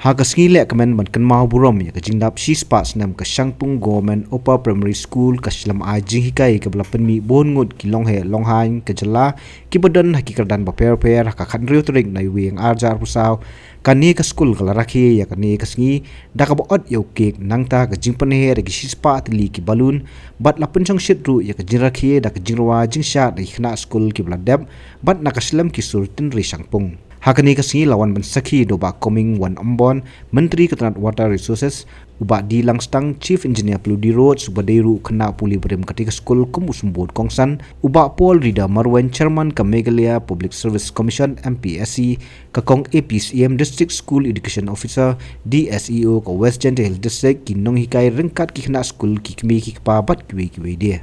Hagasngi lek kemen man kan mau Burom ya kejingdap si spas nam ke Shangpung Government Upper Primary School ke Shillong Ajing hikai ke belapen mi bon ngut ki long he long hain ke Jylla ki badan hakikardan baper ka khanriu tring na wing arjar pusau kani ke school kala rakhi ya kani kasngi da ka bot yo kek nangta ke jingpan he re ki si spa tli ki balun bat lapen chang shit ru ya ke jirakhi da ke jingwa jingsha da Khynnah school ki bladep bat na ka Shillong ki sultan ri Shangpung. Hakani kasngi lawan bensaki doba Comingone Ombon Menteri Ketenat Water Resources uba di langstang Chief Engineer Pule Road subadeiru Khynnah Pule Burom ketika skul kumusembut kongsan uba Paul Rida Marwan Chairman ke Meghalaya Public Service Commission MPSC ke Kong APCM District School Education Officer DSEO ke West Gentle District kinong hikai rengkat ki Khynnah School ki kemi ki kepabat kiwe dia.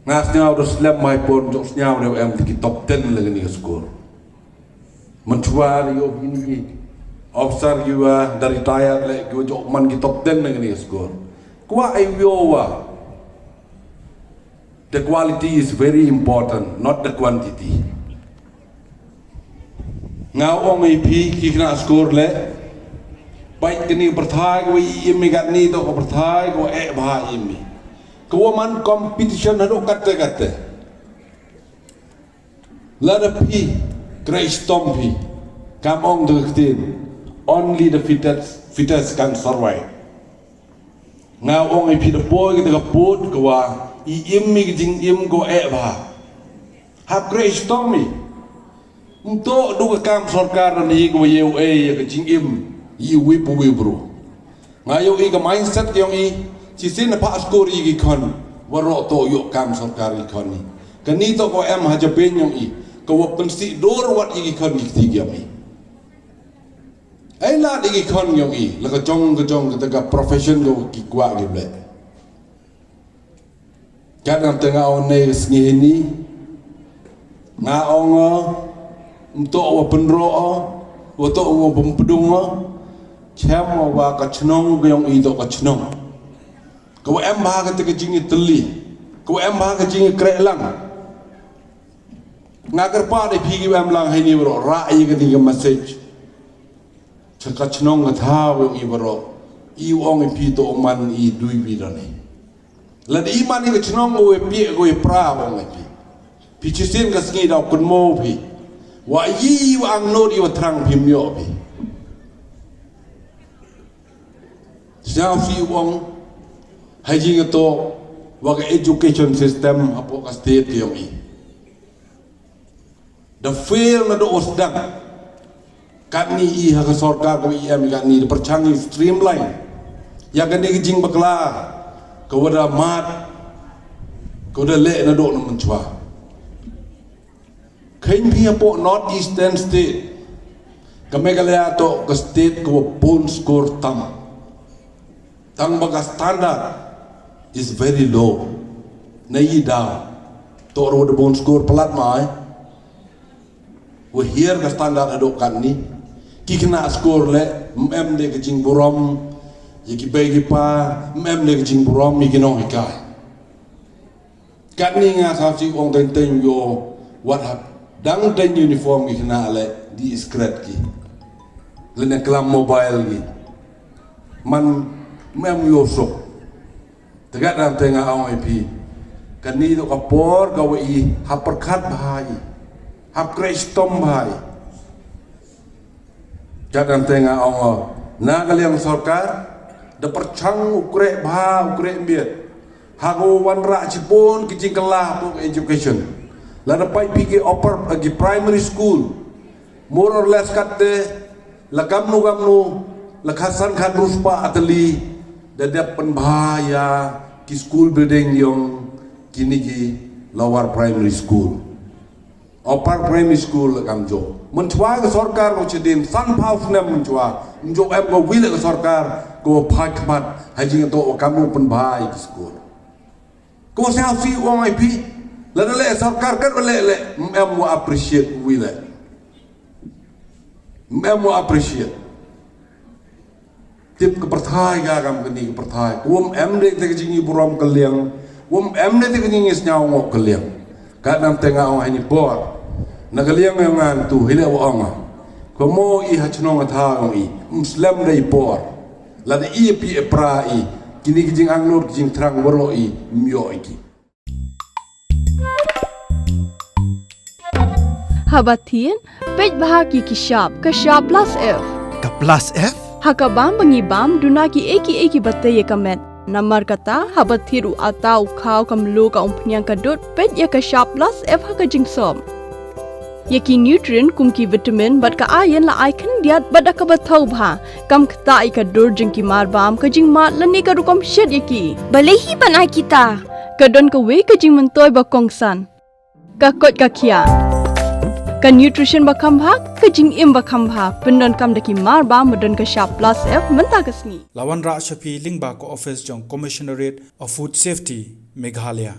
Ngasnya udah selam mai pun jok senyau dia em di top 10 lagi ni skor. Mencuar yo ini officer juga dari tayar lagi jok man di top 10 lagi ni skor. Kuah ayuwa. The quality is very important, not the quantity. Ngau ong IP Khynnah skor le. Baik kini berthai ko imi kat ni to ko berthai ko bah imi. Kawaman competition hadok kata-kata. Lada pi, Grace Tompi, come on the team. Only the fittest can survive. Now only pi the boy kita kaput kawa iimi jing im go ba. Have Grace Tompi. Untuk dua kam sarkar ni ko yeu ya jing im wipu bro. Ngayo ka mindset yang chỉ xin là pass score gì con và rõ tổ yuk cam sarkari con ni cái ní to có em haja bên yang i có vật pensi door wat gì con gì thì mi ấy là gì con yang i là cái trong cái profession go ki qua cái ble cái nam tengah on này sini ni na ong untuk wa penro wa to wa pempedung chem wa ka chnong yang i to ka chnong. Kau em bahagia ketika jingi teli, kau em bahagia jingi kerelang. Nagar pada pergi em lang hari ni bro, rai ketika message. Cakap cenong tahu yang bro, iu orang pito man i dui bidane. Lada iman ni cenong gue pi gue pra orang pi. Pichisin kasngi dah kun mau pi. Wa i ang no di wa terang pi mio pi. Siapa si orang haji itu waga education system apa ka state yang ini. The fail na do osdang kan ni i ha sarkar ko IM kan ni perchangi streamline ya kan ni jing bakla ko wada mat ko da le na do na menchwa kain phi po north eastern state ka Meghalaya to ka state ko pun score tang baga standard is very low. Nayi down. Toro de bon score pelat mai. We here ka standard adok kan ni. Ki Khynnah score le em de ke jing Burom. Ye ki bagi pa em de ke jing Burom mi kinong hikai. Kan ni nga sa si ong ten yo what hap dang ten uniform ki Khynnah le di scratch ki. Le ne klam mobile ki. Man mem yosok tegak dalam tengah awang IP kan ni tu kapor kawai hap perkat bahai hap kristom bahai dalam tengah awang na kalian sarkar da perchang ukre bah ukre biat hago wan ra cipon kijing kelah untuk education la dapat pergi upper pergi primary school more or less kate la gamnu la khasan khan ruspa atali da depan bahaya ki school building yang kini ki lower primary school upper primary school Kumjuh mencuba ke sarkar ko cedin san paus nem mencuba menjuk em ko wile ke sarkar ko phai khmat hajing to kamu pen bhai ke school ko sao si wong IP la le sarkar kat le em mo appreciate wile em mo appreciate tip ke perthai ga kam kini ke perthai wom em de te jingi burom kaliang wom em de te jingi snyau ngok kaliang ka nam tengah ong hani bor nagaliang ngan tu hile wonga ko mo I hachnong atha ong I muslim dai por la de I pi pra I kini kijing angnur kijing trang woro I myo iki Habatin pej bahaki ki sharp plus F Ka plus F? hakabam bangibam dunaki eki bataye kamet namar kata habathiru atau khau kamlu ka umpnyang kadut pej ya ka sharp plus F hakajing som yaki nutrient kumki vitamin bat ka iron la icon diat bada ka bathau bha kam khta I ka dur jingki mar bam ka jing mat lani ka rukom shed yaki balehi banai kita kadon ka we ka jing mentoy ba kongsan ka kot ka khia ka nutrition ba khambha ka jing im ba khambha pendon kam daki mar bam modon ka sharp plus F menta ka sngi Lawan Ra Shafi Lingba ko office jong Commissionerate of Food Safety Meghalaya